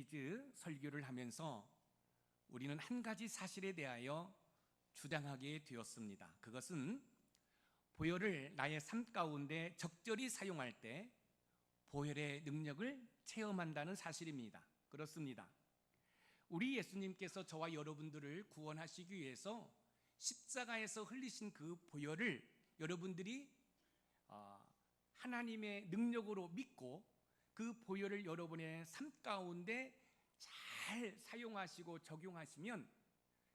시리즈 설교를 하면서 우리는 한 가지 사실에 대하여 주장하게 되었습니다. 그것은 보혈을 나의 삶 가운데 적절히 사용할 때 보혈의 능력을 체험한다는 사실입니다. 그렇습니다. 우리 예수님께서 저와 여러분들을 구원하시기 위해서 십자가에서 흘리신 그 보혈을 여러분들이 하나님의 능력으로 믿고 그 보혈을 여러분의 삶 가운데 잘 사용하시고 적용하시면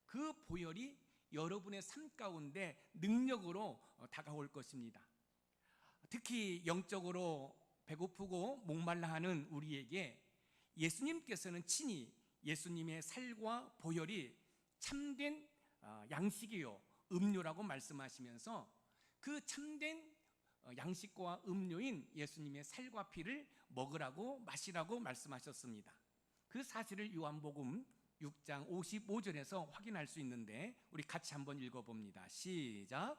그 보혈이 여러분의 삶 가운데 능력으로 다가올 것입니다. 특히 영적으로 배고프고 목말라 하는 우리에게 예수님께서는 친히 예수님의 살과 보혈이 참된 양식이요 음료라고 말씀하시면서 그 참된 양식과 음료인 예수님의 살과 피를 먹으라고 마시라고 말씀하셨습니다. 그 사실을 요한복음 6장 55절에서 확인할 수 있는데 우리 같이 한번 읽어봅니다. 시작.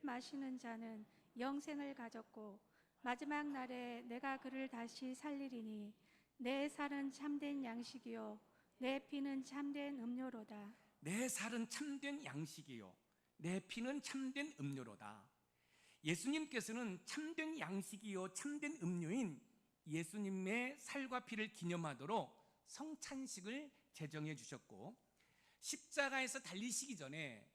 마시는 자는 영생을 가졌고 마지막 날에 내가 그를 다시 살리리니 내 살은 참된 양식이요 내 피는 참된 음료로다. 내 살은 참된 양식이요 내 피는 참된 음료로다. 예수님께서는 참된 양식이요 참된 음료인 예수님의 살과 피를 기념하도록 성찬식을 제정해 주셨고, 십자가에서 달리시기 전에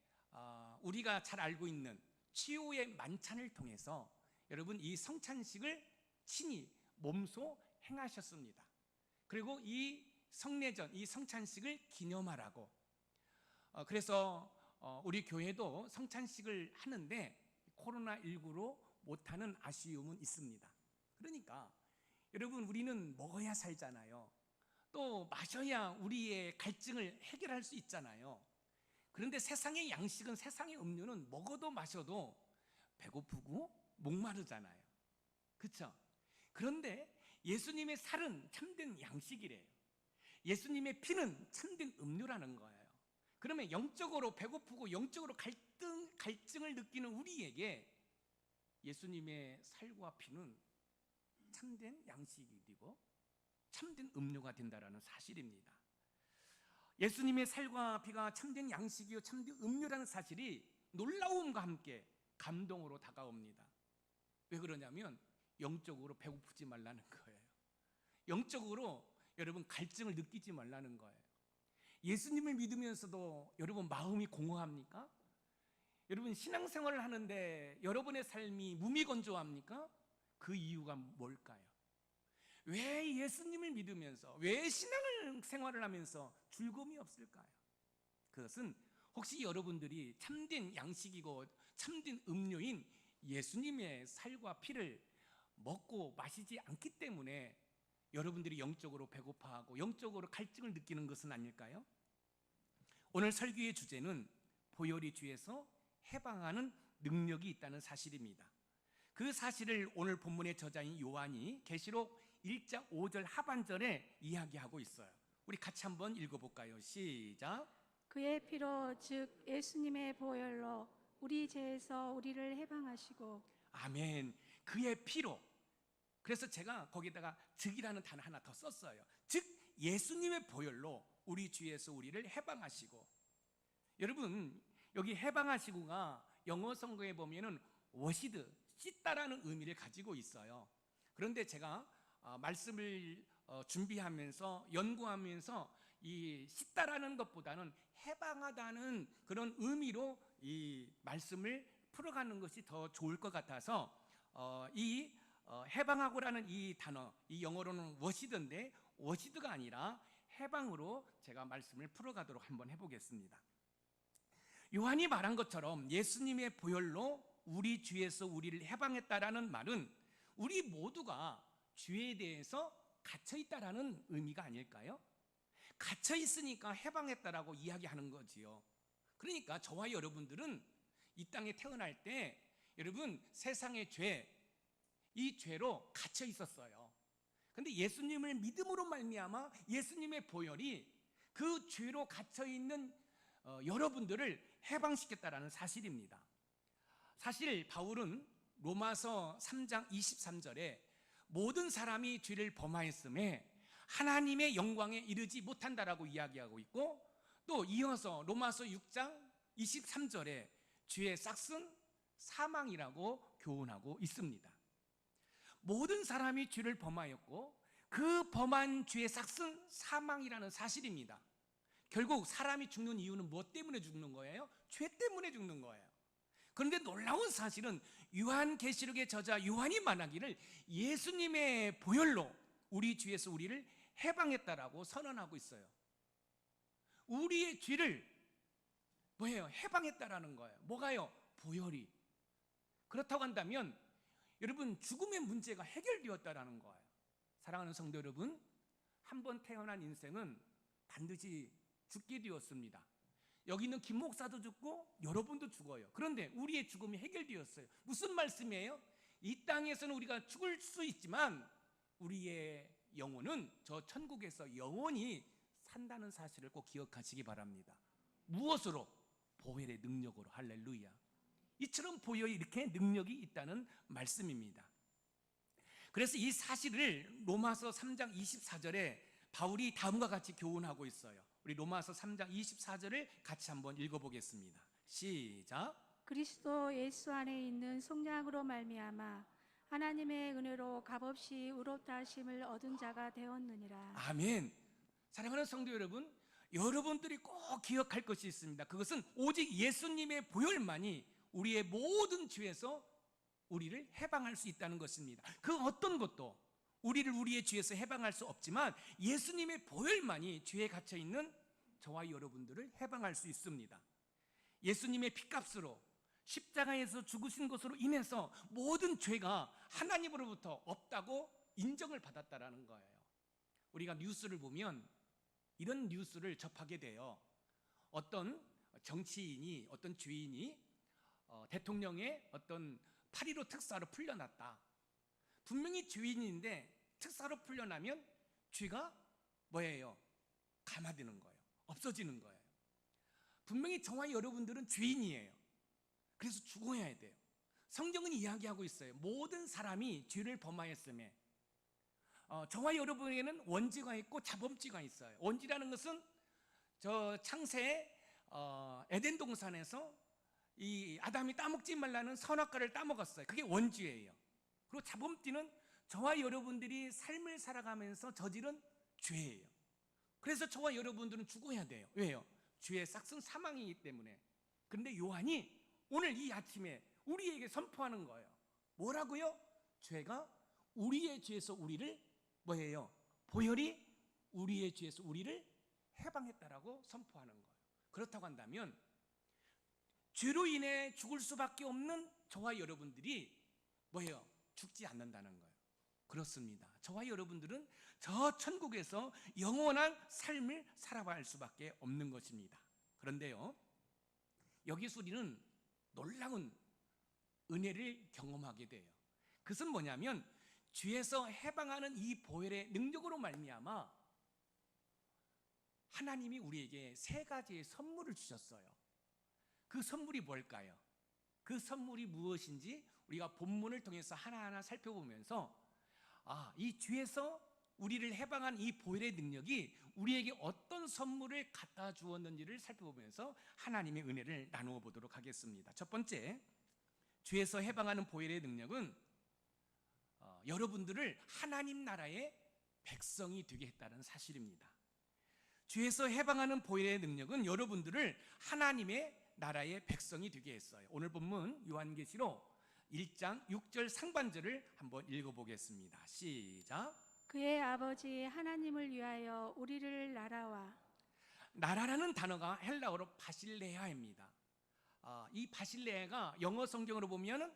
우리가 잘 알고 있는 치유의 만찬을 통해서 여러분 이 성찬식을 친히 몸소 행하셨습니다. 그리고 이 성례전, 이 성찬식을 기념하라고, 그래서 우리 교회도 성찬식을 하는데 코로나19로 못하는 아쉬움은 있습니다. 그러니까 여러분 우리는 먹어야 살잖아요. 또 마셔야 우리의 갈증을 해결할 수 있잖아요. 그런데 세상의 양식은, 세상의 음료는 먹어도 마셔도 배고프고 목마르잖아요. 그렇죠? 그런데 예수님의 살은 참된 양식이래요. 예수님의 피는 참된 음료라는 거예요. 그러면 영적으로 배고프고 영적으로 갈증을 느끼는 우리에게 예수님의 살과 피는 참된 양식이고 참된 음료가 된다는 사실입니다. 예수님의 살과 피가 참된 양식이요 참된 음료라는 사실이 놀라움과 함께 감동으로 다가옵니다. 왜 그러냐면 영적으로 배고프지 말라는 거예요. 영적으로 여러분 갈증을 느끼지 말라는 거예요. 예수님을 믿으면서도 여러분 마음이 공허합니까? 여러분 신앙생활을 하는데 여러분의 삶이 무미건조합니까? 그 이유가 뭘까요? 왜 예수님을 믿으면서, 왜 신앙생활을 하면서 즐거움이 없을까요? 그것은 혹시 여러분들이 참된 양식이고 참된 음료인 예수님의 살과 피를 먹고 마시지 않기 때문에 여러분들이 영적으로 배고파하고 영적으로 갈증을 느끼는 것은 아닐까요? 오늘 설교의 주제는 보혈이 죄에서 해방하는 능력이 있다는 사실입니다. 그 사실을 오늘 본문의 저자인 요한이 계시록 1장 5절 하반절에 이야기하고 있어요. 우리 같이 한번 읽어볼까요? 시작. 그의 피로 즉 예수님의 보혈로 우리 죄에서 우리를 해방하시고. 아멘. 그의 피로. 그래서 제가 거기다가 즉이라는 단어 하나 더 썼어요. 즉 예수님의 보혈로 우리 죄에서 우리를 해방하시고. 여러분 여기 해방하시고가 영어 성경에 보면은 워시드, 씻다라는 의미를 가지고 있어요. 그런데 제가 말씀을 준비하면서 연구하면서 이 씻다라는 것보다는 해방하다는 그런 의미로 이 말씀을 풀어가는 것이 더 좋을 것 같아서 이 해방하고라는 이 단어, 이 영어로는 워시드인데 워시드가 아니라 해방으로 제가 말씀을 풀어가도록 한번 해보겠습니다. 요한이 말한 것처럼 예수님의 보혈로 우리 죄에서 우리를 해방했다라는 말은 우리 모두가 죄에 대해서 갇혀있다라는 의미가 아닐까요? 갇혀있으니까 해방했다라고 이야기하는 거지요. 그러니까 저와 여러분들은 이 땅에 태어날 때 여러분 세상의 죄, 이 죄로 갇혀 있었어요. 근데 예수님을 믿음으로 말미암아 예수님의 보혈이 그 죄로 갇혀 있는 여러분들을 해방시켰다라는 사실입니다. 사실 바울은 로마서 3장 23절에 모든 사람이 죄를 범하였음에 하나님의 영광에 이르지 못한다라고 이야기하고 있고, 또 이어서 로마서 6장 23절에 죄의 싹은 사망이라고 교훈하고 있습니다. 모든 사람이 죄를 범하였고 그 범한 죄의 싹은 사망이라는 사실입니다. 결국 사람이 죽는 이유는 무엇 때문에 죽는 거예요? 죄 때문에 죽는 거예요. 그런데 놀라운 사실은 요한계시록의 저자 요한이 말하기를 예수님의 보혈로 우리 죄에서 우리를 해방했다라고 선언하고 있어요. 우리의 죄를 뭐예요? 해방했다라는 거예요. 뭐가요? 보혈이. 그렇다고 한다면 여러분, 죽음의 문제가 해결되었다라는 거예요. 사랑하는 성도 여러분, 한 번 태어난 인생은 반드시 죽게 되었습니다. 여기 있는 김 목사도 죽고 여러분도 죽어요. 그런데 우리의 죽음이 해결되었어요. 무슨 말씀이에요? 이 땅에서는 우리가 죽을 수 있지만 우리의 영혼은 저 천국에서 영원히 산다는 사실을 꼭 기억하시기 바랍니다. 무엇으로? 보혈의 능력으로. 할렐루야. 이처럼 보혈이 이렇게 능력이 있다는 말씀입니다. 그래서 이 사실을 로마서 3장 24절에 바울이 다음과 같이 교훈하고 있어요. 우리 로마서 3장 24절을 같이 한번 읽어보겠습니다. 시작. 그리스도 예수 안에 있는 속량으로 말미암아 하나님의 은혜로 값없이 의롭다 하심을 얻은 자가 되었느니라. 아멘. 사랑하는 성도 여러분, 여러분들이 꼭 기억할 것이 있습니다. 그것은 오직 예수님의 보혈만이 우리의 모든 죄에서 우리를 해방할 수 있다는 것입니다. 그 어떤 것도 우리를 우리의 죄에서 해방할 수 없지만 예수님의 보혈만이 죄에 갇혀 있는 저와 여러분들을 해방할 수 있습니다. 예수님의 피값으로 십자가에서 죽으신 것으로 인해서 모든 죄가 하나님으로부터 없다고 인정을 받았다라는 거예요. 우리가 뉴스를 보면 이런 뉴스를 접하게 돼요. 어떤 정치인이, 어떤 죄인이 대통령의 어떤 8.15 특사로 풀려났다. 분명히 죄인인데 특사로 풀려나면 죄가 뭐예요? 감화되는 거예요. 없어지는 거예요. 분명히 저와 여러분들은 죄인이에요. 그래서 죽어야 돼요. 성경은 이야기하고 있어요. 모든 사람이 죄를 범하였음에 저와 여러분에게는 원죄가 있고 자범죄가 있어요. 원죄라는 것은 저 창세의 에덴 동산에서 이 아담이 따먹지 말라는 선악과를 따먹었어요. 그게 원죄예요. 그리고 자범죄는 저와 여러분들이 삶을 살아가면서 저지른 죄예요. 그래서 저와 여러분들은 죽어야 돼요. 왜요? 죄의 싹은 사망이기 때문에. 그런데 요한이 오늘 이 아침에 우리에게 선포하는 거예요. 뭐라고요? 죄가 우리의 죄에서 우리를 뭐예요? 보혈이 우리의 죄에서 우리를 해방했다라고 선포하는 거예요. 그렇다고 한다면 죄로 인해 죽을 수밖에 없는 저와 여러분들이 뭐예요? 죽지 않는다는 거예요. 그렇습니다. 저와 여러분들은 저 천국에서 영원한 삶을 살아갈 수밖에 없는 것입니다. 그런데요, 여기서 우리는 놀라운 은혜를 경험하게 돼요. 그것은 뭐냐면 죄에서 해방하는 이 보혈의 능력으로 말미암아 하나님이 우리에게 세 가지의 선물을 주셨어요. 그 선물이 뭘까요? 그 선물이 무엇인지 우리가 본문을 통해서 하나하나 살펴보면서 이 죄에서 우리를 해방한 이 보혈의 능력이 우리에게 어떤 선물을 갖다 주었는지를 살펴보면서 하나님의 은혜를 나누어 보도록 하겠습니다. 첫 번째, 죄에서 해방하는 보혈의 능력은 여러분들을 하나님 나라의 백성이 되게 했다는 사실입니다. 죄에서 해방하는 보혈의 능력은 여러분들을 하나님의 나라의 백성이 되게 했어요. 오늘 본문 요한계시록 1장 6절 상반절을 한번 읽어보겠습니다. 시작. 그의 아버지 하나님을 위하여 우리를 나라라는 단어가 헬라어로 바실레아입니다. 이 바실레아가 영어 성경으로 보면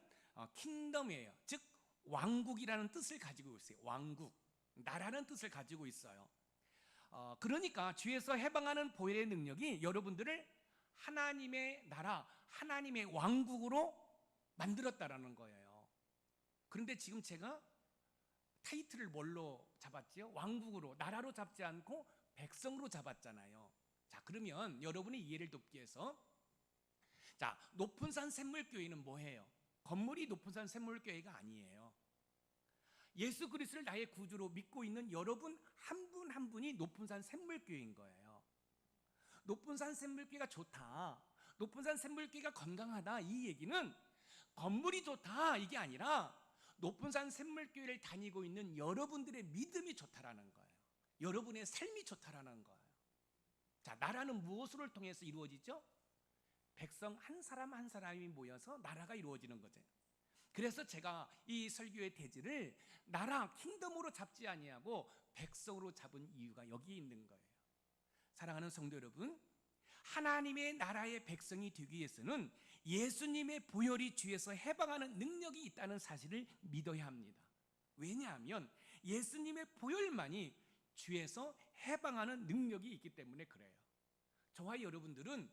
킹덤이에요. 즉 왕국이라는 뜻을 가지고 있어요. 왕국, 나라는 뜻을 가지고 있어요. 그러니까 죄에서 해방하는 보혈의 능력이 여러분들을 하나님의 나라, 하나님의 왕국으로 만들었다라는 거예요. 그런데 지금 제가 타이틀을 뭘로 잡았지요? 왕국으로, 나라로 잡지 않고 백성으로 잡았잖아요. 자, 그러면 여러분의 이해를 돕기 위해서 높은산 샘물교회는 뭐예요? 건물이 높은산 샘물교회가 아니에요. 예수 그리스도를 나의 구주로 믿고 있는 여러분 한 분 한 분이 높은산 샘물교회인 거예요. 높은산 샘물교회가 좋다, 높은산 샘물교회가 건강하다, 이 얘기는 건물이 좋다 이게 아니라 높은산 샘물교회를 다니고 있는 여러분들의 믿음이 좋다라는 거예요. 여러분의 삶이 좋다라는 거예요. 자, 나라는 무엇을 통해서 이루어지죠? 백성 한 사람 한 사람이 모여서 나라가 이루어지는 거죠. 그래서 제가 이 설교의 대지를 나라, 킹덤으로 잡지 아니하고 백성으로 잡은 이유가 여기에 있는 거예요. 사랑하는 성도 여러분, 하나님의 나라의 백성이 되기 위해서는 예수님의 보혈이 주에서 해방하는 능력이 있다는 사실을 믿어야 합니다. 왜냐하면 예수님의 보혈만이 주에서 해방하는 능력이 있기 때문에 그래요. 저와 여러분들은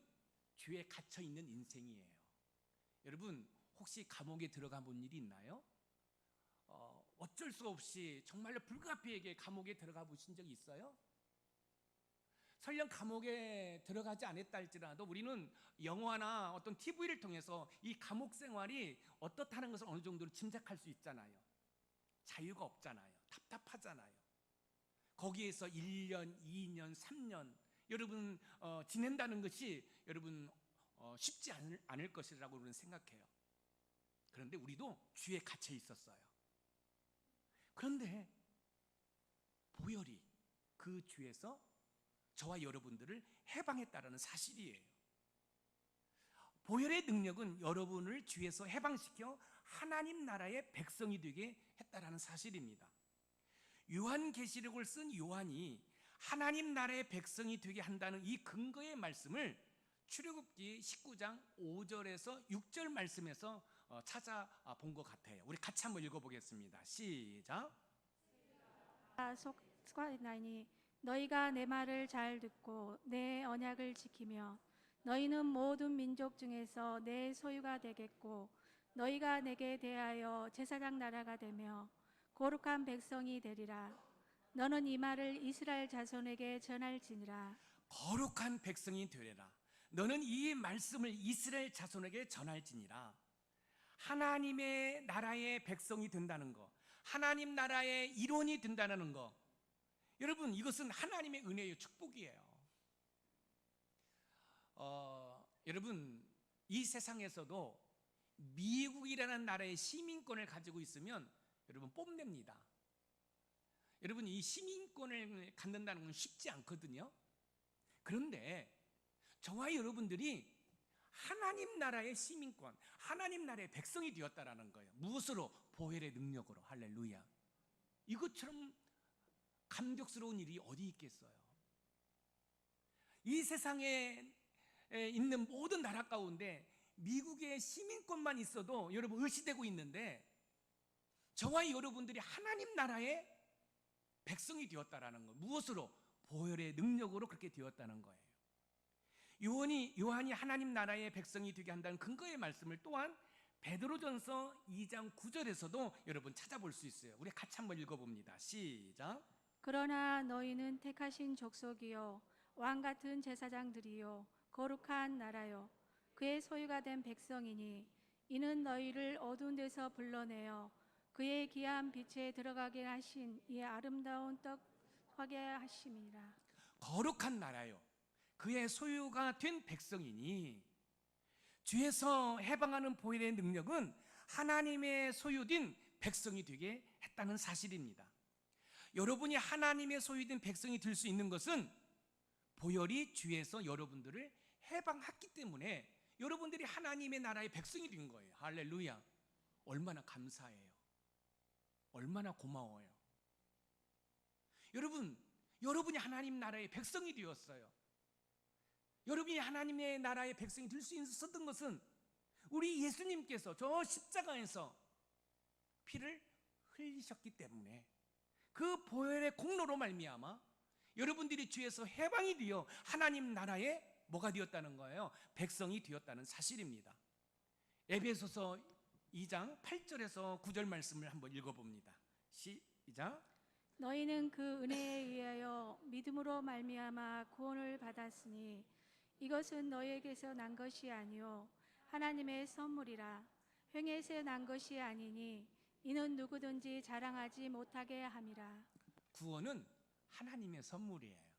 주에 갇혀 있는 인생이에요. 여러분 혹시 감옥에 들어가 본 일이 있나요? 어쩔 수 없이 정말로 불가피하게 감옥에 들어가 보신 적이 있어요? 설령 감옥에 들어가지 않았다 할지라도 우리는 영화나 어떤 TV를 통해서 이 감옥 생활이 어떻다는 것을 어느 정도로 짐작할 수 있잖아요. 자유가 없잖아요. 답답하잖아요. 거기에서 1년, 2년, 3년 여러분 지낸다는 것이 여러분 쉽지 않을 것이라고 우리는 생각해요. 그런데 우리도 주에 갇혀 있었어요. 그런데 보혈이 그 주에서 저와 여러분들을 해방했다라는 사실이에요. 보혈의 능력은 여러분을 주에서 해방시켜 하나님 나라의 백성이 되게 했다라는 사실입니다. 요한계시록을 쓴 요한이 하나님 나라의 백성이 되게 한다는 이 근거의 말씀을 출애굽기 19장 5절에서 6절 말씀에서 찾아본 것 같아요. 우리 같이 한번 읽어보겠습니다. 시작. 속하나니 너희가 내 말을 잘 듣고 내 언약을 지키며 너희는 모든 민족 중에서 내 소유가 되겠고 너희가 내게 대하여 제사장 나라가 되며 거룩한 백성이 되리라. 너는 이 말을 이스라엘 자손에게 전할지니라. 거룩한 백성이 되리라. 너는 이 말씀을 이스라엘 자손에게 전할지니라. 하나님의 나라의 백성이 된다는 거, 하나님 나라의 일원이 된다는 거, 여러분 이것은 하나님의 은혜의 축복이에요. 여러분 이 세상에서도 미국이라는 나라의 시민권을 가지고 있으면 여러분 뽐냅니다. 여러분 이 시민권을 갖는다는 건 쉽지 않거든요. 그런데 저와 여러분들이 하나님 나라의 시민권, 하나님 나라의 백성이 되었다라는 거예요. 무엇으로? 보혈의 능력으로. 할렐루야. 이것처럼 감격스러운 일이 어디 있겠어요? 이 세상에 있는 모든 나라 가운데 미국의 시민권만 있어도 여러분 의시되고 있는데 저와 여러분들이 하나님 나라의 백성이 되었다라는 거. 무엇으로? 보혈의 능력으로 그렇게 되었다는 거예요. 요한이 하나님 나라의 백성이 되게 한다는 근거의 말씀을 또한 베드로전서 2장 9절에서도 여러분 찾아볼 수 있어요. 우리 같이 한번 읽어봅니다. 시작. 그러나 너희는 택하신 족속이요 왕 같은 제사장들이요 거룩한 나라요 그의 소유가 된 백성이니 이는 너희를 어두운 데서 불러내어 그의 귀한 빛에 들어가게 하신 이 아름다운 떡 하게 하심이라. 거룩한 나라요 그의 소유가 된 백성이니, 주에서 해방하는 보혈의 능력은 하나님의 소유된 백성이 되게 했다는 사실입니다. 여러분이 하나님의 소유된 백성이 될 수 있는 것은 보혈이 주에서 여러분들을 해방했기 때문에 여러분들이 하나님의 나라의 백성이 된 거예요. 할렐루야. 얼마나 감사해요. 얼마나 고마워요. 여러분이 하나님 나라의 백성이 되었어요. 여러분이 하나님의 나라의 백성이 될 수 있었던 것은 우리 예수님께서 저 십자가에서 피를 흘리셨기 때문에 그 보혈의 공로로 말미암아 여러분들이 주에서 해방이 되어 하나님 나라의 뭐가 되었다는 거예요? 백성이 되었다는 사실입니다. 에베소서 2장 8절에서 9절 말씀을 한번 읽어봅니다. 시작. 너희는 그 은혜에 의하여 믿음으로 말미암아 구원을 받았으니 이것은 너희에게서 난 것이 아니요 하나님의 선물이라. 행에서 난 것이 아니니 이는 누구든지 자랑하지 못하게 함이라. 구원은 하나님의 선물이에요.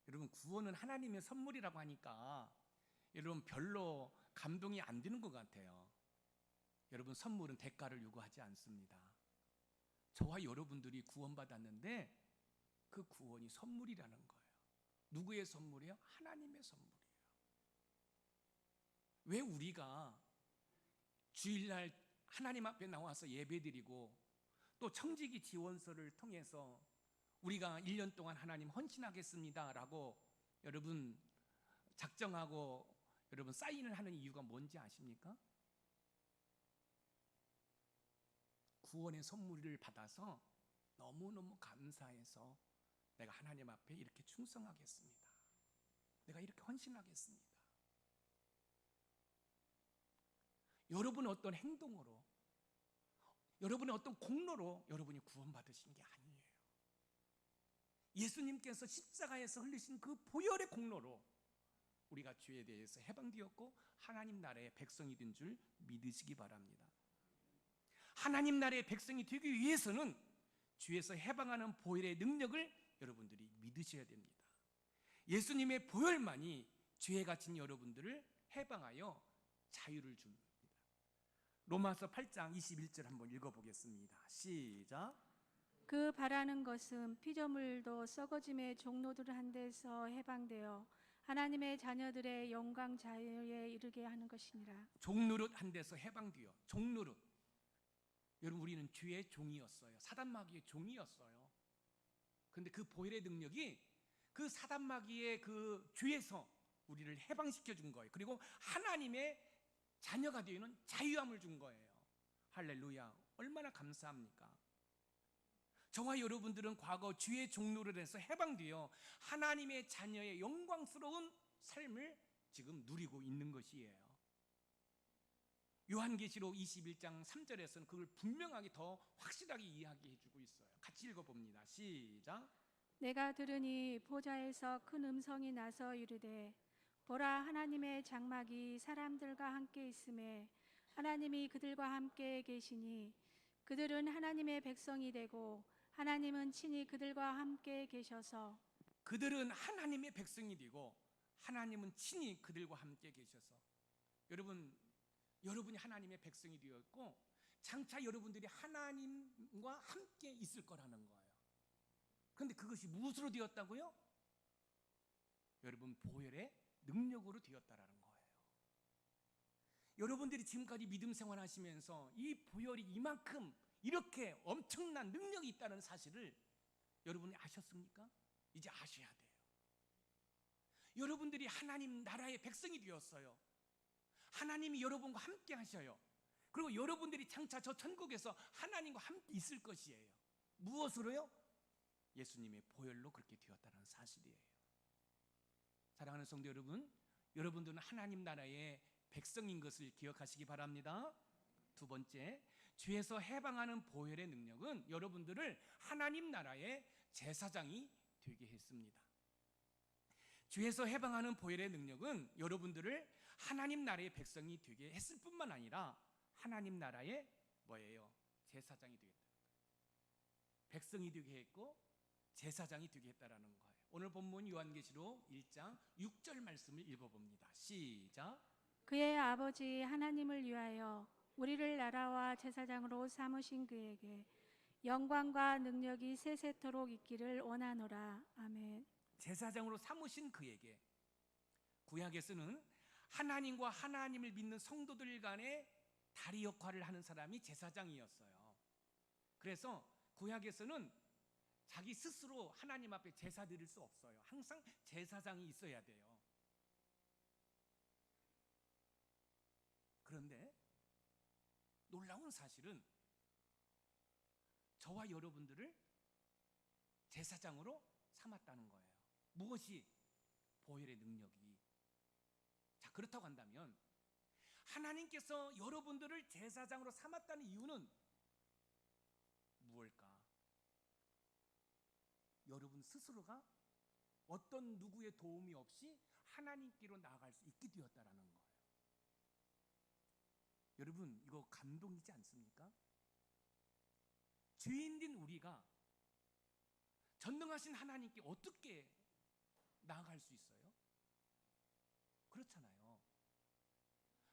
여러분, 구원은 하나님의 선물이라고 하니까 여러분 별로 감동이 안 드는 것 같아요. 여러분, 선물은 대가를 요구하지 않습니다. 저와 여러분들이 구원받았는데 그 구원이 선물이라는 거예요. 누구의 선물이에요? 하나님의 선물이에요. 왜 우리가 주일날 하나님 앞에 나와서 예배드리고 또 청지기 지원서를 통해서 우리가 1년 동안 하나님 헌신하겠습니다 라고 여러분 작정하고 여러분 사인을 하는 이유가 뭔지 아십니까? 구원의 선물을 받아서 너무너무 감사해서 내가 하나님 앞에 이렇게 충성하겠습니다. 내가 이렇게 헌신하겠습니다. 여러분의 어떤 행동으로, 여러분의 어떤 공로로 여러분이 구원받으신 게 아니에요. 예수님께서 십자가에서 흘리신 그 보혈의 공로로 우리가 죄에 대해서 해방되었고 하나님 나라의 백성이 된 줄 믿으시기 바랍니다. 하나님 나라의 백성이 되기 위해서는 주에서 해방하는 보혈의 능력을 여러분들이 믿으셔야 됩니다. 예수님의 보혈만이 죄에 갇힌 여러분들을 해방하여 자유를 줍니다. 로마서 8장 21절 한번 읽어보겠습니다. 시작. 그 바라는 것은 피조물도 썩어짐의 종로들 한 데서 해방되어 하나님의 자녀들의 영광 자유에 이르게 하는 것이니라. 종노릇 한 데서 해방되어. 종노릇. 여러분, 우리는 죄의 종이었어요. 사단마귀의 종이었어요. 그런데 그 보혈의 능력이 그 사단마귀의 그 죄에서 우리를 해방시켜 준 거예요. 그리고 하나님의 자녀가 되는 자유함을 준 거예요. 할렐루야. 얼마나 감사합니까? 저와 여러분들은 과거 죄의 종로를 해서 해방되어 하나님의 자녀의 영광스러운 삶을 지금 누리고 있는 것이에요. 요한계시록 21장 3절에서는 그걸 분명하게 더 확실하게 이야기해 주고 있어요. 같이 읽어봅니다. 시작. 내가 들으니 보좌에서 큰 음성이 나서 이르되 보라, 하나님의 장막이 사람들과 함께 있음에 하나님이 그들과 함께 계시니 그들은 하나님의 백성이 되고 하나님은 친히 그들과 함께 계셔서. 그들은 하나님의 백성이 되고 하나님은 친히 그들과 함께 계셔서. 여러분이 하나님의 백성이 되었고 장차 여러분들이 하나님과 함께 있을 거라는 거예요. 그런데 그것이 무엇으로 되었다고요? 여러분, 보혈의 능력으로 되었다라는 거예요. 여러분들이 지금까지 믿음 생활하시면서 이 보혈이 이만큼 이렇게 엄청난 능력이 있다는 사실을 여러분이 아셨습니까? 이제 아셔야 돼요. 여러분들이 하나님 나라의 백성이 되었어요. 하나님이 여러분과 함께 하셔요. 그리고 여러분들이 장차 저 천국에서 하나님과 함께 있을 것이에요. 무엇으로요? 예수님의 보혈로 그렇게 되었다는 사실이에요. 사랑하는 성도 여러분, 여러분들은 하나님 나라의 백성인 것을 기억하시기 바랍니다. 두 번째, 죄에서 해방하는 보혈의 능력은 여러분들을 하나님 나라의 제사장이 되게 했습니다. 죄에서 해방하는 보혈의 능력은 여러분들을 하나님 나라의 백성이 되게 했을 뿐만 아니라 하나님 나라의 뭐예요? 제사장이 되겠다. 백성이 되게 했고 제사장이 되게 했다라는 거예요. 오늘 본문 요한계시록 1장 6절 말씀을 읽어봅니다. 시작. 그의 아버지 하나님을 위하여 우리를 나라와 제사장으로 삼으신 그에게 영광과 능력이 세세토록 있기를 원하노라. 아멘. 제사장으로 삼으신 그에게, 구약에서는 하나님과 하나님을 믿는 성도들 간의 다리 역할을 하는 사람이 제사장이었어요. 그래서 구약에서는 자기 스스로 하나님 앞에 제사 드릴 수 없어요. 항상 제사장이 있어야 돼요. 그런데 놀라운 사실은 저와 여러분들을 제사장으로 삼았다는 거예요. 무엇이? 보혈의 능력이. 자, 그렇다고 한다면 하나님께서 여러분들을 제사장으로 삼았다는 이유는 무엇일까? 여러분 스스로가 어떤 누구의 도움이 없이 하나님께로 나아갈 수 있게 되었다라는 거예요. 여러분, 이거 감동이지 않습니까? 죄인된 우리가 전능하신 하나님께 어떻게 나아갈 수 있어요? 그렇잖아요.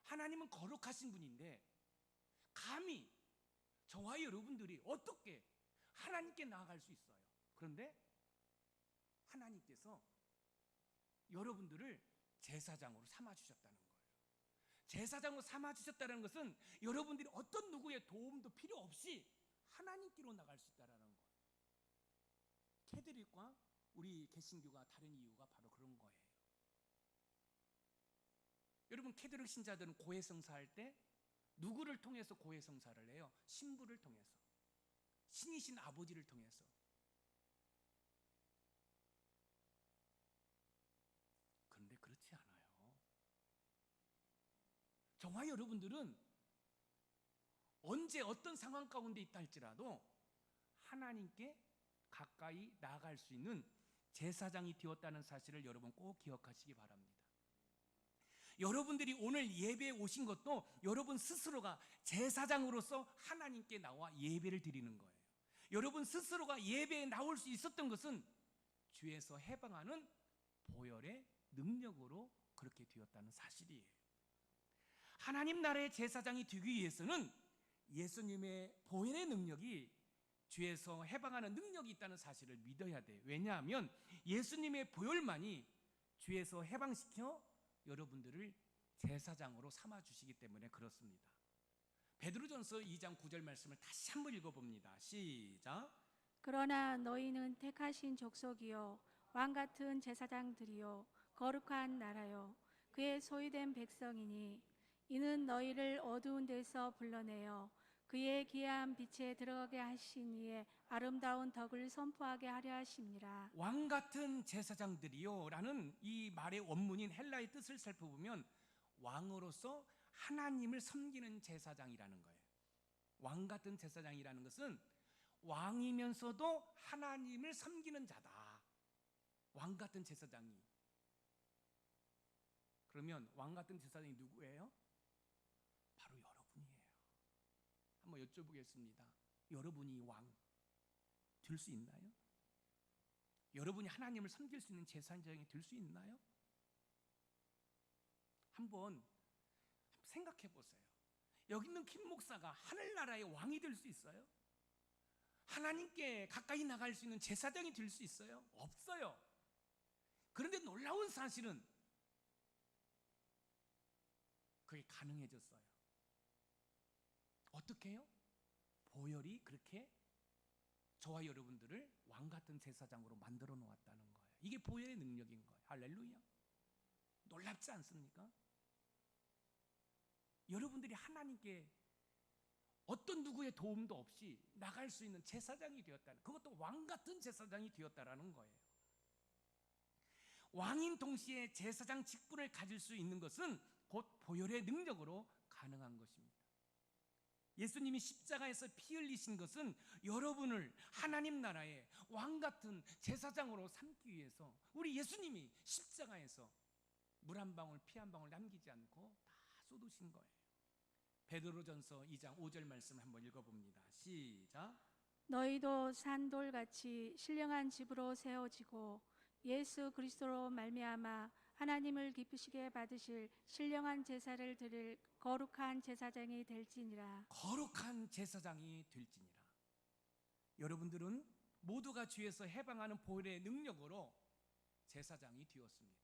하나님은 거룩하신 분인데 감히 저와 여러분들이 어떻게 하나님께 나아갈 수 있어요? 그런데 하나님께서 여러분들을 제사장으로 삼아주셨다는 거예요. 제사장으로 삼아주셨다는 것은 여러분들이 어떤 누구의 도움도 필요 없이 하나님께로 나갈 수 있다는 거예요. 캐드릭과 우리 개신교가 다른 이유가 바로 그런 거예요. 여러분, 캐드릭 신자들은 고해성사 할 때 누구를 통해서 고해성사를 해요? 신부를 통해서, 신이신 아버지를 통해서. 그런데 그렇지 않아요. 저와 여러분들은 언제 어떤 상황 가운데 있다 할지라도 하나님께 가까이 나아갈 수 있는 제사장이 되었다는 사실을 여러분 꼭 기억하시기 바랍니다. 여러분들이 오늘 예배에 오신 것도 여러분 스스로가 제사장으로서 하나님께 나와 예배를 드리는 거예요. 여러분 스스로가 예배에 나올 수 있었던 것은 주에서 해방하는 보혈의 능력으로 그렇게 되었다는 사실이에요. 하나님 나라의 제사장이 되기 위해서는 예수님의 보혈의 능력이 주에서 해방하는 능력이 있다는 사실을 믿어야 돼요. 왜냐하면 예수님의 보혈만이 주에서 해방시켜 여러분들을 제사장으로 삼아주시기 때문에 그렇습니다. 베드로전서 2장 9절 말씀을 다시 한번 읽어봅니다. 시작. 그러나 너희는 택하신 족속이요 왕같은 제사장들이요 거룩한 나라요 그의 소유된 백성이니 이는 너희를 어두운 데서 불러내어 그의 귀한 빛에 들어가게 하신 이의 아름다운 덕을 선포하게 하려 하심이라. 왕같은 제사장들이요 라는 이 말의 원문인 헬라의 뜻을 살펴보면 왕으로서 하나님을 섬기는 제사장이라는 거예요. 왕같은 제사장이라는 것은 왕이면서도 하나님을 섬기는 자다. 왕같은 제사장이. 그러면 왕같은 제사장이 누구예요? 바로 여러분이에요. 한번 여쭤보겠습니다. 여러분이 왕 될 수 있나요? 여러분이 하나님을 섬길 수 있는 제사장이 될 수 있나요? 한번 생각해 보세요. 여기 있는 김 목사가 하늘나라의 왕이 될 수 있어요? 하나님께 가까이 나갈 수 있는 제사장이 될 수 있어요? 없어요. 그런데 놀라운 사실은 그게 가능해졌어요. 어떻게 해요? 보혈이 그렇게 저와 여러분들을 왕같은 제사장으로 만들어 놓았다는 거예요. 이게 보혈의 능력인 거예요. 할렐루야. 놀랍지 않습니까? 여러분들이 하나님께 어떤 누구의 도움도 없이 나갈 수 있는 제사장이 되었다는, 그것도 왕같은 제사장이 되었다라는 거예요. 왕인 동시에 제사장 직분을 가질 수 있는 것은 곧 보혈의 능력으로 가능한 것입니다. 예수님이 십자가에서 피 흘리신 것은 여러분을 하나님 나라의 왕같은 제사장으로 삼기 위해서 우리 예수님이 십자가에서 물 한 방울 피 한 방울 남기지 않고 다 쏟으신 거예요. 베드로전서 2장 5절 말씀을 한번 읽어봅니다. 시작. 너희도 산돌같이 신령한 집으로 세워지고 예수 그리스도로 말미암아 하나님을 기쁘시게 받으실 신령한 제사를 드릴 거룩한 제사장이 될지니라. 거룩한 제사장이 될지니라. 여러분들은 모두가 주에서 해방하는 보혈의 능력으로 제사장이 되었습니다.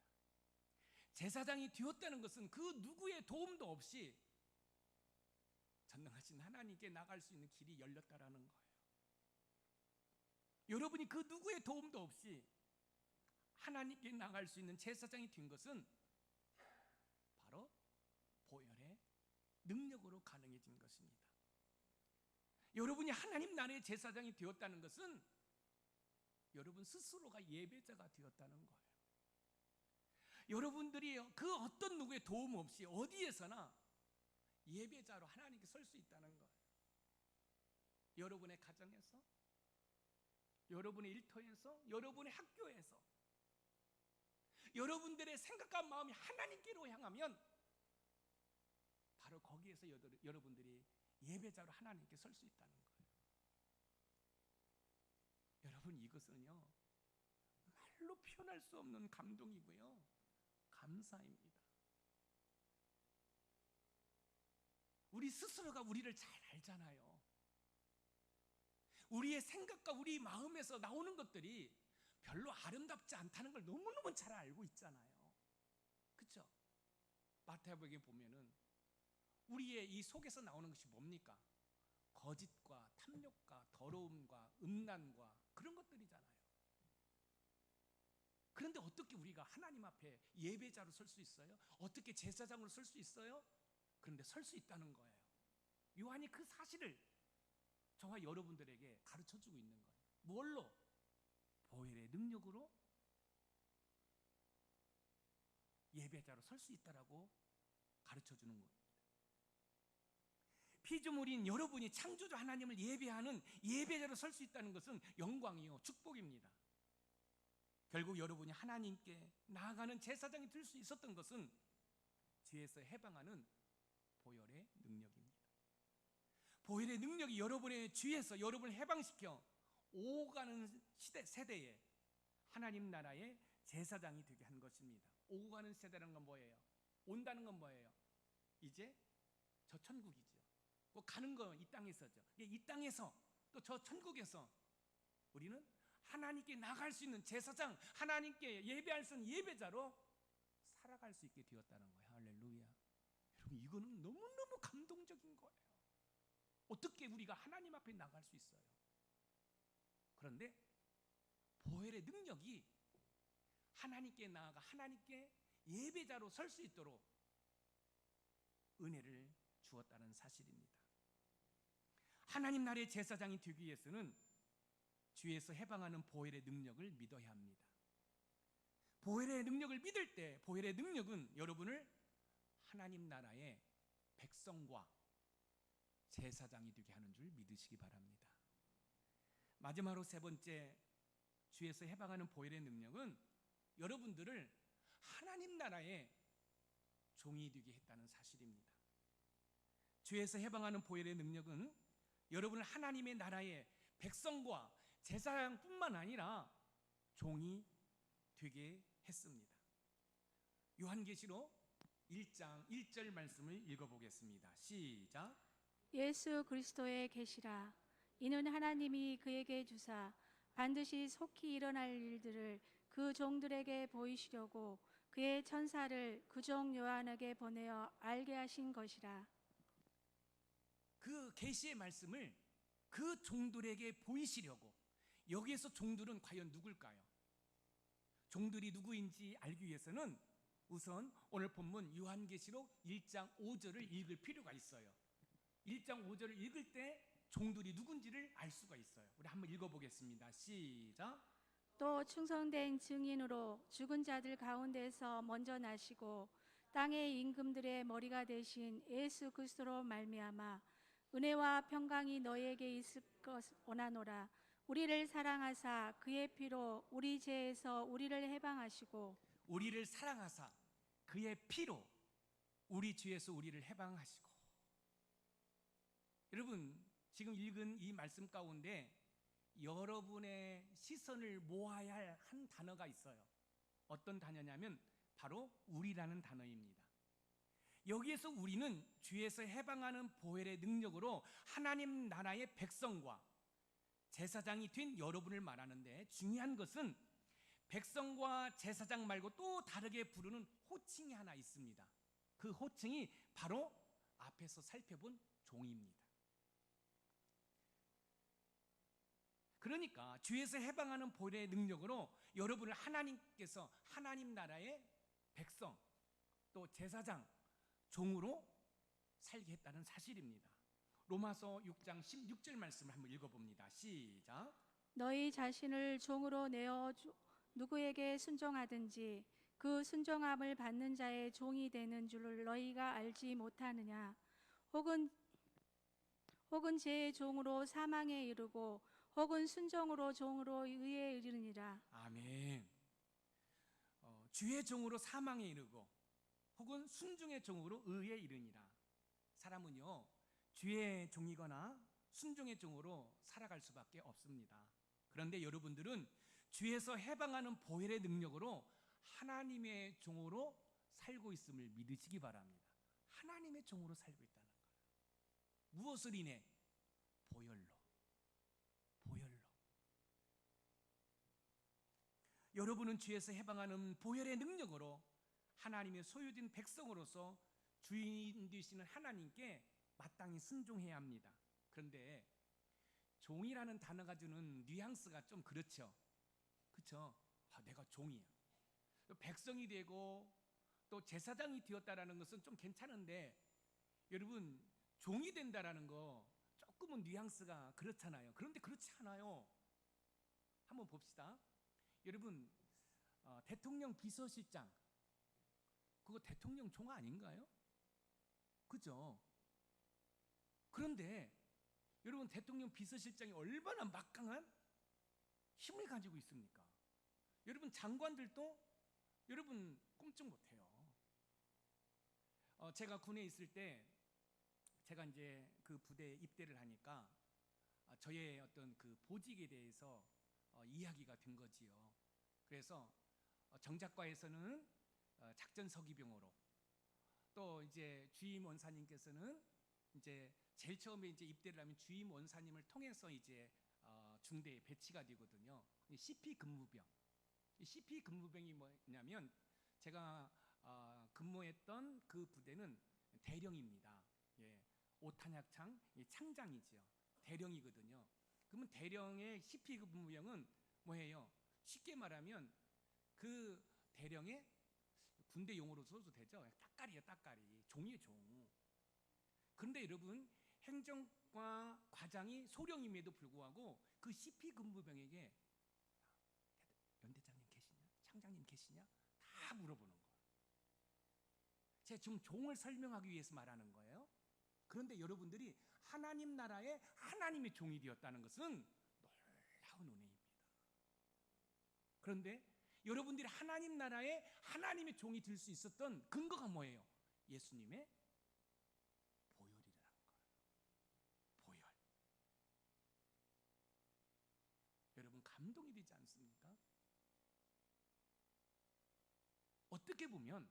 제사장이 되었다는 것은 그 누구의 도움도 없이 전능하신 하나님께 나갈 수 있는 길이 열렸다라는 거예요. 여러분이 그 누구의 도움도 없이 하나님께 나갈 수 있는 제사장이 된 것은 바로 보혈의 능력으로 가능해진 것입니다. 여러분이 하나님 나라의 제사장이 되었다는 것은 여러분 스스로가 예배자가 되었다는 거예요. 여러분들이 그 어떤 누구의 도움 없이 어디에서나 예배자로 하나님께 설 수 있다는 거예요. 여러분의 가정에서, 여러분의 일터에서, 여러분의 학교에서 여러분들의 생각과 마음이 하나님께로 향하면 바로 거기에서 여러분들이 예배자로 하나님께 설 수 있다는 거예요. 여러분, 이것은요 말로 표현할 수 없는 감동이고요, 감사입니다. 우리 스스로가 우리를 잘 알잖아요. 우리의 생각과 우리 마음에서 나오는 것들이 별로 아름답지 않다는 걸 너무너무 잘 알고 있잖아요. 그렇죠? 마태복음에 보면은 우리의 이 속에서 나오는 것이 뭡니까? 거짓과 탐욕과 더러움과 음란과 그런 것들이잖아요. 그런데 어떻게 우리가 하나님 앞에 예배자로 설 수 있어요? 어떻게 제사장으로 설 수 있어요? 그런데 설 수 있다는 거예요. 요한이 그 사실을 저와 여러분들에게 가르쳐주고 있는 거예요. 뭘로? 보혈의 능력으로 예배자로 설 수 있다라고 가르쳐주는 겁니다. 피조물인 여러분이 창조주 하나님을 예배하는 예배자로 설 수 있다는 것은 영광이요, 축복입니다. 결국 여러분이 하나님께 나아가는 제사장이 될 수 있었던 것은 죄에서 해방하는 보혈의 능력입니다. 보혈의 능력이 여러분의 죄에서 여러분을 해방시켜 오가는 세대에 하나님 나라의 제사장이 되게 한 것입니다. 오고 가는 세대라는 건 뭐예요? 온다는 건 뭐예요? 이제 저 천국이죠. 가는 건 이 땅에서죠. 이 땅에서 또 저 천국에서 우리는 하나님께 나갈 수 있는 제사장, 하나님께 예배할 수 있는 예배자로 살아갈 수 있게 되었다는 거예요. 할렐루야. 여러분, 이거는 너무너무 감동적인 거예요. 어떻게 우리가 하나님 앞에 나갈 수 있어요? 그런데 보혈의 능력이 하나님께 나아가 하나님께 예배자로 설 수 있도록 은혜를 주었다는 사실입니다. 하나님 나라의 제사장이 되기 위해서는 죄에서 해방하는 보혈의 능력을 믿어야 합니다. 보혈의 능력을 믿을 때 보혈의 능력은 여러분을 하나님 나라의 백성과 제사장이 되게 하는 줄 믿으시기 바랍니다. 마지막으로 세 번째, 죄에서 해방하는 보혈의 능력은 여러분들을 하나님 나라의 종이 되게 했다는 사실입니다. 죄에서 해방하는 보혈의 능력은 여러분을 하나님의 나라의 백성과 제사장뿐만 아니라 종이 되게 했습니다. 요한계시록 1장 1절 말씀을 읽어보겠습니다. 시작. 예수 그리스도의 계시라. 이는 하나님이 그에게 주사 반드시 속히 일어날 일들을 그 종들에게 보이시려고 그의 천사를 그 종 요한에게 보내어 알게 하신 것이라. 그 계시의 말씀을 그 종들에게 보이시려고. 여기에서 종들은 과연 누굴까요? 종들이 누구인지 알기 위해서는 우선 오늘 본문 요한계시록 1장 5절을 읽을 필요가 있어요. 1장 5절을 읽을 때 종들이 누군지를 알 수가 있어요. 우리 한번 읽어보겠습니다. 시작. 또 충성된 증인으로 죽은 자들 가운데서 먼저 나시고 땅의 임금들의 머리가 되신 예수 그리스도로 말미암아 은혜와 평강이 너희에게 있을 것 원하노라. 우리를 사랑하사 그의 피로 우리 죄에서 우리를 해방하시고, 우리를 사랑하사 그의 피로 우리 죄에서 우리를 해방하시고. 여러분, 지금 읽은 이 말씀 가운데 여러분의 시선을 모아야 할 한 단어가 있어요. 어떤 단어냐면 바로 우리라는 단어입니다. 여기에서 우리는 죄에서 해방하는 보혈의 능력으로 하나님 나라의 백성과 제사장이 된 여러분을 말하는데, 중요한 것은 백성과 제사장 말고 또 다르게 부르는 호칭이 하나 있습니다. 그 호칭이 바로 앞에서 살펴본 종입니다. 그러니까 죄에서 해방하는 보혈의 능력으로 여러분을 하나님께서 하나님 나라의 백성, 또 제사장, 종으로 살게 했다는 사실입니다. 로마서 6장 16절 말씀을 한번 읽어봅니다. 시작. 너희 자신을 종으로 내어 누구에게 순종하든지 그 순종함을 받는 자의 종이 되는 줄을 너희가 알지 못하느냐. 혹은 죄의 종으로 사망에 이르고 혹은 순종으로 종으로 의에 이르니라. 아멘. 죄의 종으로 사망에 이르고 혹은 순종의 종으로 의에 이르니라. 사람은요, 주의 종이거나 순종의 종으로 살아갈 수밖에 없습니다. 그런데 여러분들은 주에서 해방하는 보혈의 능력으로 하나님의 종으로 살고 있음을 믿으시기 바랍니다. 하나님의 종으로 살고 있다는 거예요. 무엇을 인해? 보혈로. 여러분은 주에서 해방하는 보혈의 능력으로 하나님의 소유된 백성으로서 주인 되시는 하나님께 마땅히 순종해야 합니다. 그런데 종이라는 단어가 주는 뉘앙스가 좀 그렇죠. 그렇죠? 내가 종이야. 백성이 되고 또 제사장이 되었다라는 것은 좀 괜찮은데, 여러분, 종이 된다라는 거 조금은 뉘앙스가 그렇잖아요. 그런데 그렇지 않아요. 한번 봅시다. 여러분, 대통령 비서실장, 그거 대통령 종 아닌가요? 그죠? 그런데 여러분, 대통령 비서실장이 얼마나 막강한 힘을 가지고 있습니까? 여러분, 장관들도 여러분 꼼짝 못해요. 제가 군에 있을 때, 제가 이제 그 부대에 입대를 하니까 저의 어떤 그 보직에 대해서 이야기가 된 거지요. 그래서 정작과에서는 작전 서기병으로, 또 이제 주임 원사님께서는 이제 제일 처음에 이제 입대를 하면 주임 원사님을 통해서 이제 중대에 배치가 되거든요. CP 근무병. 이 CP 근무병이 뭐냐면, 제가 근무했던 그 부대는 대령입니다. 예, 오탄약창 창장이지요. 대령이거든요. 그러면 대령의 CP 근무병은 뭐예요? 쉽게 말하면 그 대령의 군대 용어로 써도 되죠. 따까리예요, 따까리. 종이에요, 종. 그런데 여러분, 행정과 과장이 소령임에도 불구하고 그 CP 근무병에게 연대장님 계시냐? 창장님 계시냐? 다 물어보는 거예요. 제가 지금 종을 설명하기 위해서 말하는 거예요. 그런데 여러분들이 하나님 나라의 하나님의 종이 되었다는 것은 놀라운 은혜입니다. 그런데 여러분들이 하나님 나라의 하나님의 종이 될 수 있었던 근거가 뭐예요? 예수님의 보혈이라는 거예요. 보혈. 여러분, 감동이 되지 않습니까? 어떻게 보면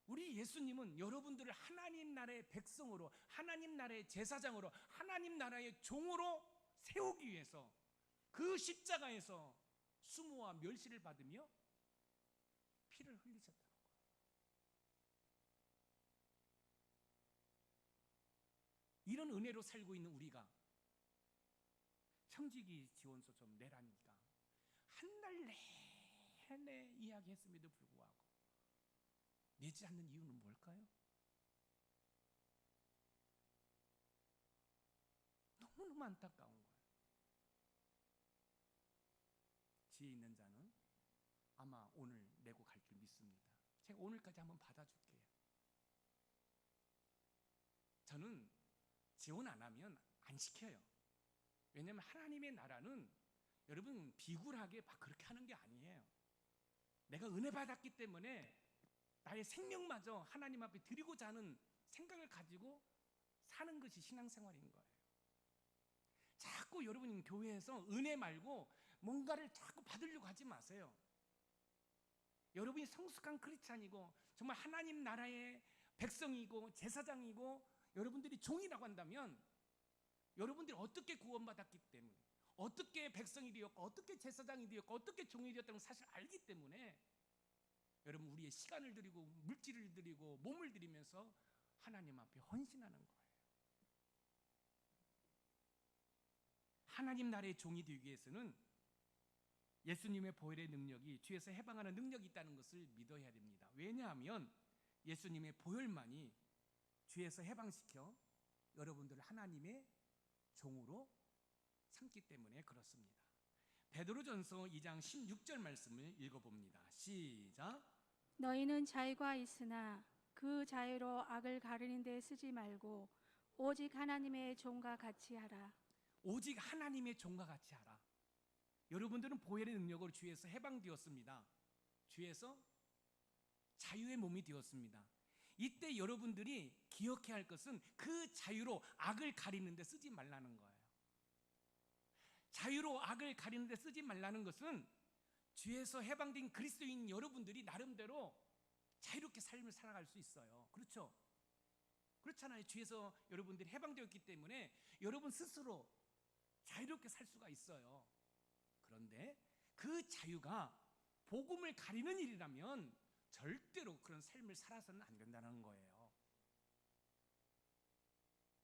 우리 예수님은 여러분들을 하나님 나라의 백성으로, 하나님 나라의 제사장으로, 하나님 나라의 종으로 세우기 위해서 그 십자가에서 수모와 멸시를 받으며 피를 흘리셨다는 거예요. 이런 은혜로 살고 있는 우리가 청지기 지원서 좀 내라니까 한 달 내내 이야기했음에도 불구하고 내지 않는 이유는 뭘까요? 너무너무 안타까운 거예요. 지혜 있는 자는 아마 오늘 내고 갈 줄 믿습니다. 제가 오늘까지 한번 받아줄게요. 저는 지원 안 하면 안 시켜요. 왜냐하면 하나님의 나라는 여러분 비굴하게 막 그렇게 하는 게 아니에요. 내가 은혜 받았기 때문에 나의 생명마저 하나님 앞에 드리고자 하는 생각을 가지고 사는 것이 신앙생활인 거예요. 자꾸 여러분 교회에서 은혜 말고 뭔가를 자꾸 받으려고 하지 마세요. 여러분이 성숙한 크리스찬이고 정말 하나님 나라의 백성이고 제사장이고 여러분들이 종이라고 한다면, 여러분들이 어떻게 구원받았기 때문에, 어떻게 백성이 되었고 어떻게 제사장이 되었고 어떻게 종이 되었다는 사실을 알기 때문에 여러분 우리의 시간을 드리고 물질을 드리고 몸을 드리면서 하나님 앞에 헌신하는 거예요. 하나님 나라의 종이 되기 위해서는 예수님의 보혈의 능력이, 주에서 해방하는 능력이 있다는 것을 믿어야 됩니다. 왜냐하면 예수님의 보혈만이 주에서 해방시켜 여러분들을 하나님의 종으로 삼기 때문에 그렇습니다. 베드로전서 2장 16절 말씀을 읽어봅니다. 시작. 너희는 자유가 있으나 그 자유로 악을 가르는 데 쓰지 말고 오직 하나님의 종과 같이 하라. 오직 하나님의 종과 같이 하라. 여러분들은 보혈의 능력으로 주에서 해방되었습니다. 주에서 자유의 몸이 되었습니다. 이때 여러분들이 기억해야 할 것은 그 자유로 악을 가리는 데 쓰지 말라는 거예요. 자유로 악을 가리는 데 쓰지 말라는 것은 주에서 해방된 그리스도인 여러분들이 나름대로 자유롭게 삶을 살아갈 수 있어요. 그렇죠? 그렇잖아요. 주에서 여러분들이 해방되었기 때문에 여러분 스스로 자유롭게 살 수가 있어요. 그런데 그 자유가 복음을 가리는 일이라면 절대로 그런 삶을 살아서는 안 된다는 거예요.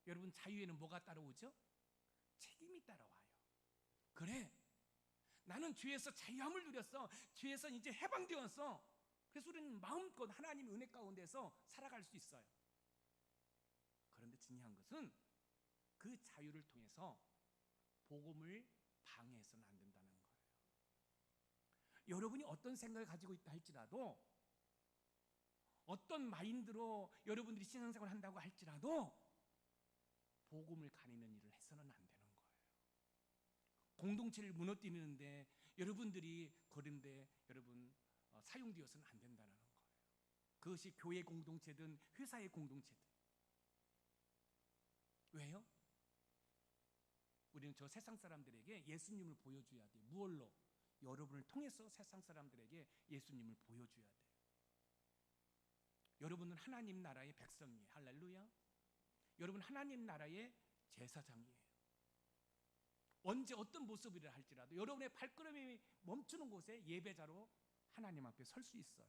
여러분, 자유에는 뭐가 따라오죠? 책임이 따라와요. 그래, 나는 주에서 자유함을 누렸어. 주에서 이제 해방되었어. 그래서 우리는 마음껏 하나님의 은혜 가운데서 살아갈 수 있어요. 그런데 중요한 것은 그 자유를 통해서 복음을 방해해서는 안 된다는 거예요. 여러분이 어떤 생각을 가지고 있다 할지라도, 어떤 마인드로 여러분들이 신앙생활을 한다고 할지라도 복음을 가리는 일을 해서는 안 되는 거예요. 공동체를 무너뜨리는데 여러분들이 그런데 여러분 사용되어서는 안 된다는 거예요. 그것이 교회 공동체든 회사의 공동체든. 왜요? 우리는 저 세상 사람들에게 예수님을 보여줘야 돼요. 무얼로? 여러분을 통해서 세상 사람들에게 예수님을 보여줘야 돼요. 여러분은 하나님 나라의 백성이에요. 할렐루야. 여러분 하나님 나라의 제사장이에요. 언제 어떤 모습이라 할지라도 여러분의 발걸음이 멈추는 곳에 예배자로 하나님 앞에 설 수 있어요.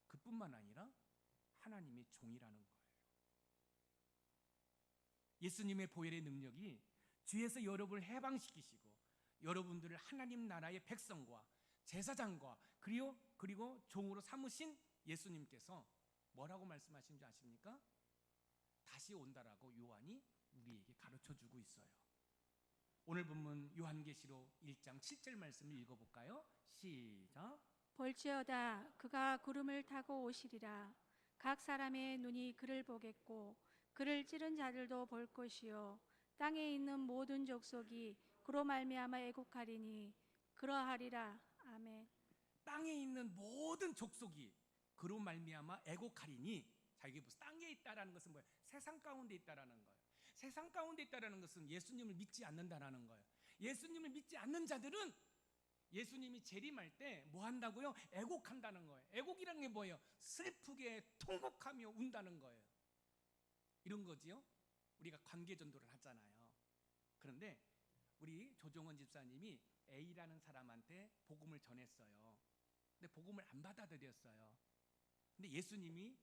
그뿐만 아니라 하나님의 종이라는 거예요. 예수님의 보혈의 능력이 주에서 여러분을 해방시키시고 여러분들을 하나님 나라의 백성과 제사장과 그리고 종으로 삼으신 예수님께서 뭐라고 말씀하신 줄 아십니까? 다시 온다라고 요한이 우리에게 가르쳐주고 있어요. 오늘 본문 요한계시록 1장 7절 말씀을 읽어볼까요? 시작. 볼지어다 그가 구름을 타고 오시리라. 각 사람의 눈이 그를 보겠고 그를 찌른 자들도 볼 것이요 땅에 있는 모든 족속이 그로 말미암아 애곡하리니 그러하리라. 아멘. 땅에 있는 모든 족속이 그로 말미암아 애곡하리니. 자, 이게 무슨 땅에 있다라는 것은 뭐예요? 세상 가운데 있다라는 거예요. 세상 가운데 있다라는 것은 예수님을 믿지 않는다라는 거예요. 예수님을 믿지 않는 자들은 예수님이 재림할 때 뭐 한다고요? 애곡한다는 거예요. 애곡이라는 게 뭐예요? 슬프게 통곡하며 운다는 거예요. 이런 거지요. 우리가 관계 전도를 하잖아요. 그런데 우리 조정원 집사님이 A라는 사람한테 복음을 전했어요. 근데 복음을 안 받아들였어요. 근데 예수님이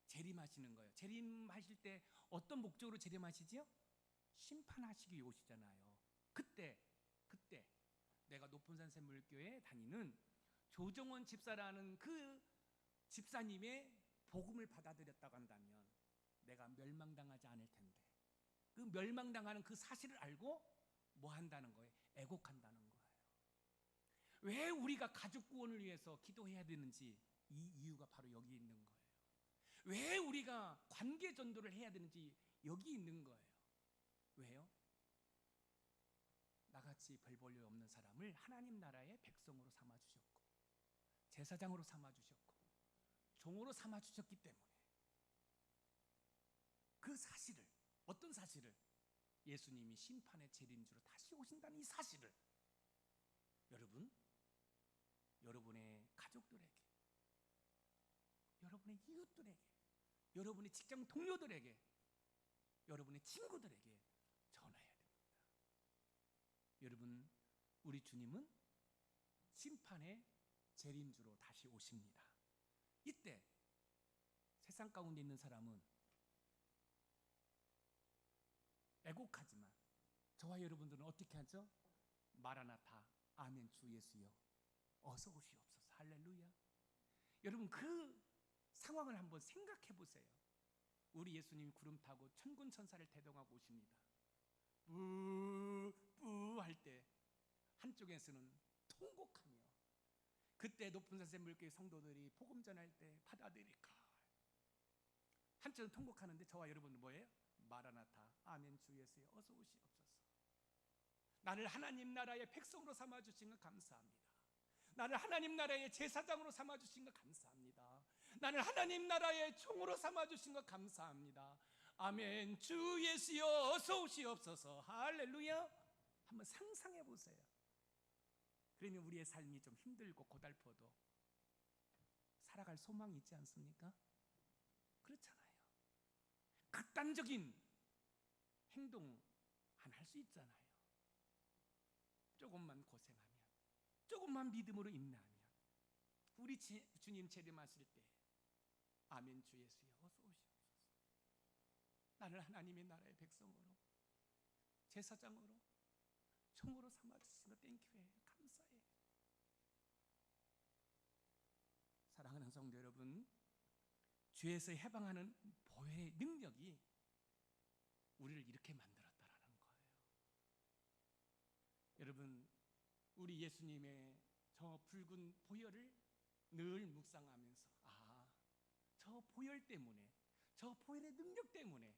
재림하시는 거예요. 재림하실 때 어떤 목적으로 재림하시지요? 심판하시기 위해 오시잖아요. 그때 내가 높은산 샘물교회에 다니는 조정원 집사라는 그 집사님의 복음을 받아들였다고 한다면 내가 멸망당하지 않을 텐데, 그 멸망당하는 그 사실을 알고 뭐 한다는 거예요? 애곡한다는 거예요. 왜 우리가 가족 구원을 위해서 기도해야 되는지 이 이유가 바로 여기 있는 거예요. 왜 우리가 관계 전도를 해야 되는지 여기 있는 거예요. 왜요? 나같이 별 볼 일 없는 사람을 하나님 나라의 백성으로 삼아주셨고 제사장으로 삼아주셨고 종으로 삼아주셨기 때문에 그 사실을, 어떤 사실을? 예수님이 심판의 재림주로 다시 오신다는 이 사실을 여러분의 가족들에게, 여러분의 이웃들에게, 여러분의 직장 동료들에게, 여러분의 친구들에게 전해야 됩니다. 여러분, 우리 주님은 심판의 재림주로 다시 오십니다. 이때 세상 가운데 있는 사람은 애곡하지만 저와 여러분들은 어떻게 하죠? 마라나타, 아멘, 주 예수여 어서 오시옵소서. 할렐루야. 여러분, 그 상황을 한번 생각해 보세요. 우리 예수님이 구름 타고 천군 천사를 대동하고 오십니다. 뿌뿌 할 때 한쪽에서는 통곡하며, 그때 높은산 샘물교회 성도들이 복음 전할 때 받아들일까, 한쪽은 통곡하는데 저와 여러분은 뭐예요? 마라나타, 아멘, 주 예수여 어서 오시옵소서. 나를 하나님 나라의 백성으로 삼아주신 것 감사합니다. 나를 하나님 나라의 제사장으로 삼아주신 것 감사합니다. 나는 하나님 나라의 종으로 삼아주신 것 감사합니다. 아멘. 주 예수여 어서 오시옵소서. 할렐루야. 한번 상상해 보세요. 그러면 우리의 삶이 좀 힘들고 고달퍼도 살아갈 소망이 있지 않습니까? 그렇잖아요. 극단적인 행동 안 할 수 있잖아요. 조금만 고생하면, 조금만 믿음으로 인내하면 우리 주님 재림하실 때 아멘 주 예수여 어서 오시옵소서. 나를 하나님의 나라의 백성으로, 제사장으로, 종으로 삼아주신 거 땡큐해요. 감사해요. 사랑하는 성도 여러분, 죄에서 해방하는 보혈의 능력이 우리를 이렇게 만들었다라는 거예요. 여러분, 우리 예수님의 저 붉은 보혈을 늘 묵상하면서 저 보혈 때문에, 저 보혈의 능력 때문에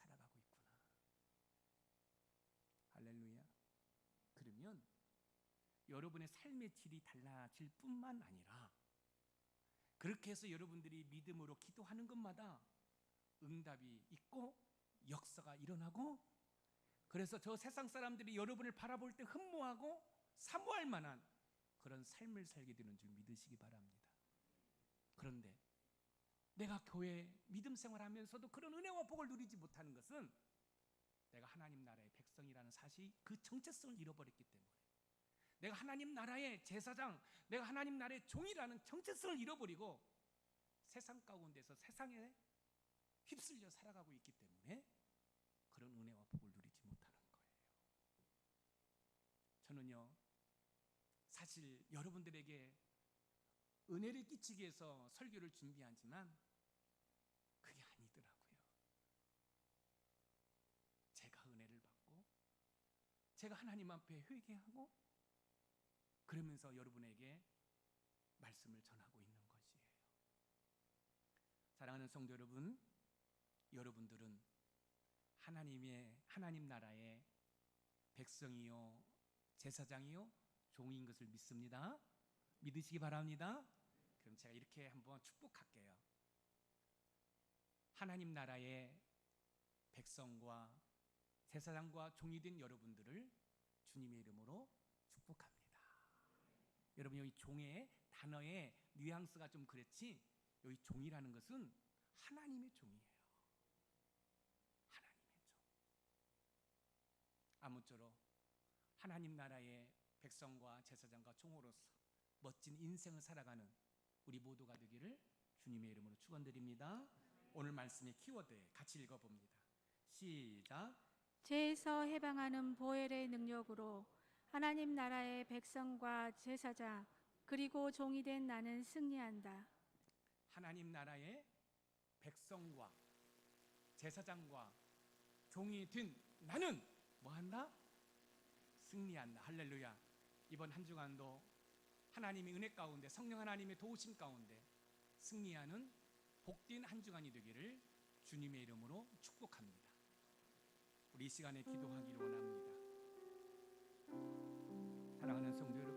내가 이렇게 살아가고 있구나. 할렐루야. 그러면 여러분의 삶의 질이 달라질 뿐만 아니라 그렇게 해서 여러분들이 믿음으로 기도하는 것마다 응답이 있고 역사가 일어나고, 그래서 저 세상 사람들이 여러분을 바라볼 때 흠모하고 사모할 만한 그런 삶을 살게 되는 줄 믿으시기 바랍니다. 그런데 내가 교회 믿음 생활하면서도 그런 은혜와 복을 누리지 못하는 것은 내가 하나님 나라의 백성이라는 사실, 그 정체성을 잃어버렸기 때문에, 내가 하나님 나라의 제사장, 내가 하나님 나라의 종이라는 정체성을 잃어버리고 세상 가운데서 세상에 휩쓸려 살아가고 있기 때문에 그런 은혜와 복을 누리지 못하는 거예요. 저는요, 사실 여러분들에게 은혜를 끼치기 위해서 설교를 준비하지만 그게 아니더라고요. 제가 은혜를 받고 제가 하나님 앞에 회개하고 그러면서 여러분에게 말씀을 전하고 있는 것이에요. 사랑하는 성도 여러분, 여러분들은 하나님 나라의 백성이요, 제사장이요, 종인 것을 믿습니다. 믿으시기 바랍니다. 그럼 제가 이렇게 한번 축복할게요. 하나님 나라의 백성과 제사장과 종이 된 여러분들을 주님의 이름으로 축복합니다. 여러분, 여기 종의 단어의 뉘앙스가 좀 그렇지, 여기 종이라는 것은 하나님의 종이에요. 하나님의 종. 아무쪼록 하나님 나라의 백성과 제사장과 종으로서 멋진 인생을 살아가는 우리 모두가 되기를 주님의 이름으로 축원드립니다. 오늘 말씀의 키워드 같이 읽어봅니다. 시작. 죄에서 해방하는 보혈의 능력으로 하나님 나라의 백성과 제사장 그리고 종이 된 나는 승리한다. 하나님 나라의 백성과 제사장과 종이 된 나는 뭐한다? 승리한다. 할렐루야. 이번 한 주간도 하나님의 은혜 가운데, 성령 하나님의 도우심 가운데 승리하는 복된 한 주간이 되기를 주님의 이름으로 축복합니다. 우리 이 시간에 기도하기를 원합니다. 사랑하는 성도 여러분,